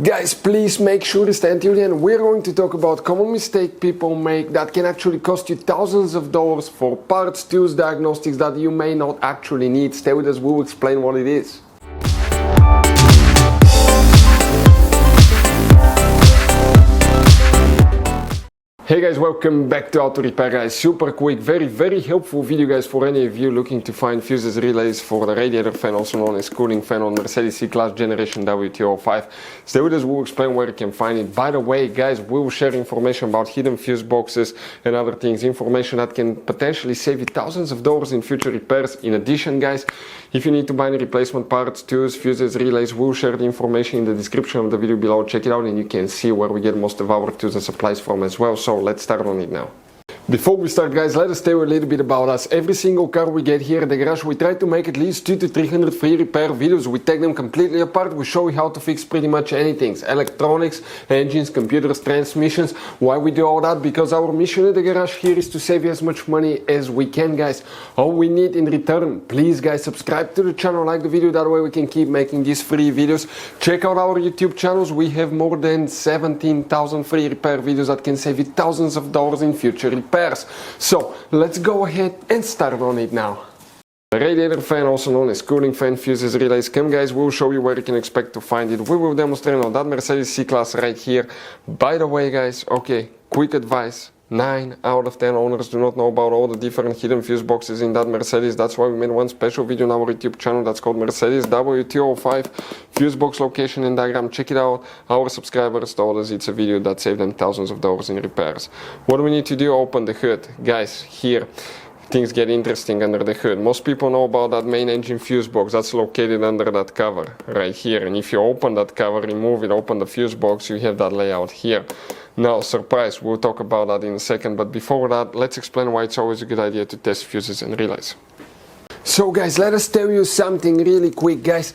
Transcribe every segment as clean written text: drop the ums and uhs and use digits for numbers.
Guys, please make sure to stay until the end. We're going to talk about common mistake people make that can actually cost you thousands of dollars for parts, tools, diagnostics that you may not actually need. Stay with us, we'll explain what it is. Hey guys, welcome back to Auto Repair guys. Super quick, very helpful video guys for any of you looking to find fuses relays for the radiator fan, also known as cooling fan on Mercedes C-Class generation W205. Stay with us, we'll explain where you can find it. By the way guys, we'll share information about hidden fuse boxes and other things, information that can potentially save you thousands of dollars in future repairs. In addition guys, if you need to buy any replacement parts, tools, fuses, relays, we'll share the information in the description of the video below. Check it out and you can see where we get most of our tools and supplies from as well. So let's start on it now. Before we start guys, let us tell you a little bit about us. Every single car we get here at the garage, we try to make at least 200 to 300 free repair videos. We take them completely apart, we show you how to fix pretty much anything. Electronics, engines, computers, transmissions. Why we do all that? Because our mission at the garage here is to save you as much money as we can guys. All we need in return, please guys, subscribe to the channel, like the video, that way we can keep making these free videos. Check out our YouTube channels, we have more than 17,000 free repair videos that can save you thousands of dollars in future repairs. So let's go ahead and start on it now. The radiator fan, also known as cooling fan, fuses, relays, come guys, we'll show you where you can expect to find it. We will demonstrate on that Mercedes C-Class right here. By the way guys, okay, quick advice. 9 out of 10 owners do not know about all the different hidden fuse boxes in that Mercedes. That's why we made one special video on our YouTube channel that's called Mercedes W205 fuse box location and diagram. Check it out. Our subscribers told us it's a video that saved them thousands of dollars in repairs. What do we need to do? Open the hood. Guys, here things get interesting under the hood. Most people know about that main engine fuse box that's located under that cover right here. And if you open that cover, remove it, open the fuse box, you have that layout here. Now, surprise, we'll talk about that in a second, but before that, let's explain why it's always a good idea to test fuses and relays. So guys, let us tell you something really quick guys.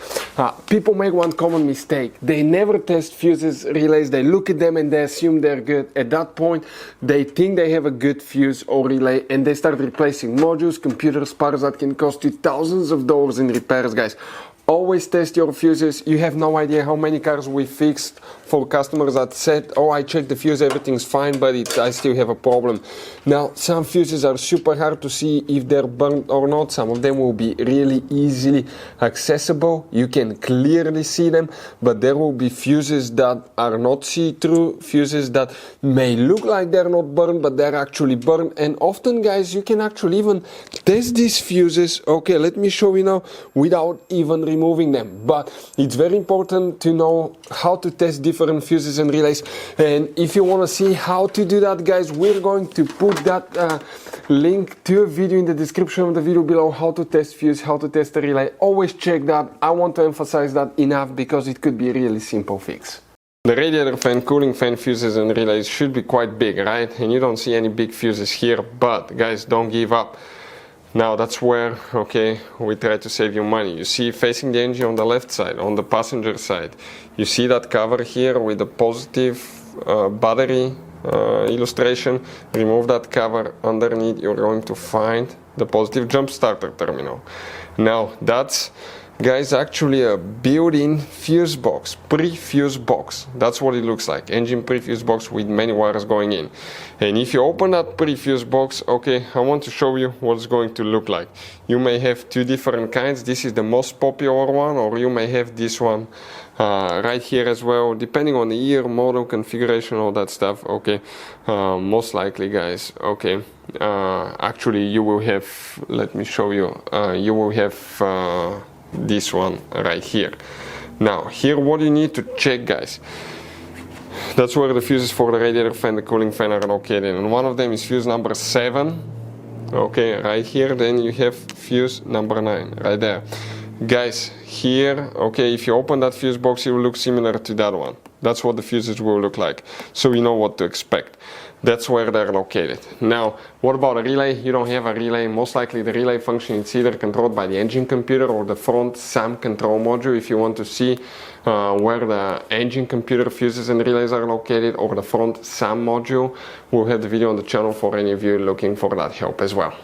People make one common mistake. They never test fuses, relays, they look at them and they assume they're good. At that point, they think they have a good fuse or relay and they start replacing modules, computers, parts that can cost you thousands of dollars in repairs guys. Always test your fuses. You have no idea how many cars we fixed for customers that said, oh, I checked the fuse, everything's fine, but I still have a problem. Now, some fuses are super hard to see if they're burnt or not. Some of them will be really easily accessible. You can clearly see them, but there will be fuses that are not see-through, fuses that may look like they're not burned, but they're actually burned. And often, guys, you can actually even test these fuses. Okay, let me show you now without even removing them, but it's very important to know how to test different fuses and relays. And if you want to see how to do that guys, we're going to put that link to a video in the description of the video below, how to test fuse, how to test a relay. Always check that. I want to emphasize that enough because it could be a really simple fix. The radiator fan, cooling fan, fuses and relays should be quite big, right? And you don't see any big fuses here, but guys, don't give up. Now that's where, okay, we try to save you money. You see facing the engine on the left side, on the passenger side, you see that cover here with the positive battery illustration. Remove that cover. Underneath you're going to find the positive jump starter terminal. Now that's, guys, actually a built-in fuse box, pre-fuse box. That's what it looks like, engine pre-fuse box with many wires going in. And if you open that pre-fuse box, okay, I want to show you what it's going to look like. You may have two different kinds. This is the most popular one, or you may have this one right here as well, depending on the year, model, configuration, all that stuff. Okay, most likely guys, okay, actually you will have, let me show you, you will have this one right here. Now here what you need to check guys, that's where the fuses for the radiator fan, the cooling fan are located, and one of them is fuse number 7, okay, right here. Then you have fuse number 9 right there. Guys, here, okay, if you open that fuse box, it will look similar to that one. That's what the fuses will look like, so you know what to expect. That's where they're located. Now, what about a relay? You don't have a relay. Most likely the relay function is either controlled by the engine computer or the front SAM control module. If you want to see where the engine computer fuses and relays are located, or the front SAM module, we'll have the video on the channel for any of you looking for that help as well.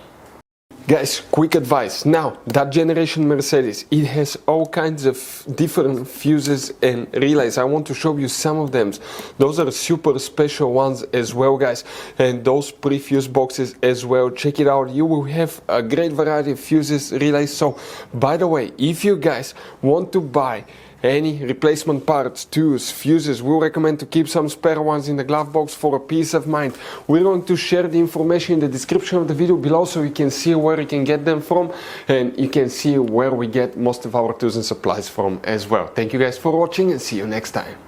Guys, quick advice. Now, that generation Mercedes, it has all kinds of different fuses and relays. I want to show you some of them. Those are super special ones as well, guys. And those prefuse boxes as well. Check it out. You will have a great variety of fuses, relays. So, by the way, if you guys want to buy any replacement parts, tools, fuses, we'll recommend to keep some spare ones in the glove box for a peace of mind. We're going to share the information in the description of the video below so you can see where you can get them from, and you can see where we get most of our tools and supplies from as well. Thank you guys for watching and see you next time.